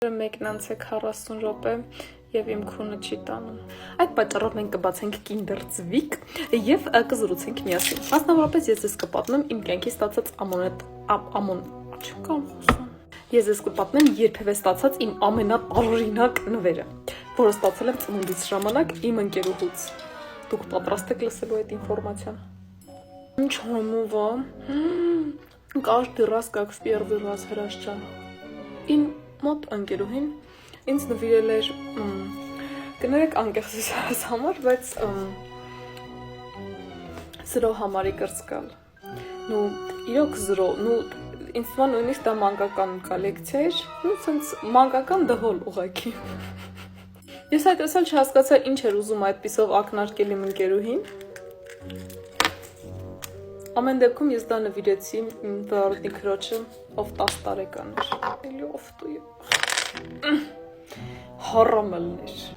Մեկն անց է 40 րոպե եւ իմ քունը չի տանում։ Այդ պատճառով մենք կբացենք Kinder Zwick եւ կզրուցենք միասին։ Մասնավորապես ես ձեզ կպատմեմ իմ կյանքի ստացած Ես ձեզ կպատմեմ երբևէ ստացած իմ ամենատարօրինակ նվերը, որը стացել եմ ծնունդիս ժամանակ իմ ընկերուհուց։ Դուք պատրաստ եք լսելու այդ ինֆորմացիան։ Ինչ համով է։ Каждый раз как в первый раз հրաշքան։ Իմ մոտ ընկերուհին ինձ նվիրել էր կներեք անկեղծությունս համար, բայց զրո համարի կրծկալ։ Ну, իրոք զրո, ну, ինձ թվում է նույնիսկ դա մանկական կոլեկցիա էր, ну, սենց մանկական դհոլ ուղղակի։ Ես այդ ասել չհասկացա ինչ էր ուզում այդպիսով ակնարկել իմ ընկերուհին։ Ամեն դեպքում ես դա նվիրեցի իմ վարորդի քրոջը, ով 10 տարեկան էր։ Էլի ով դու հառամելներ։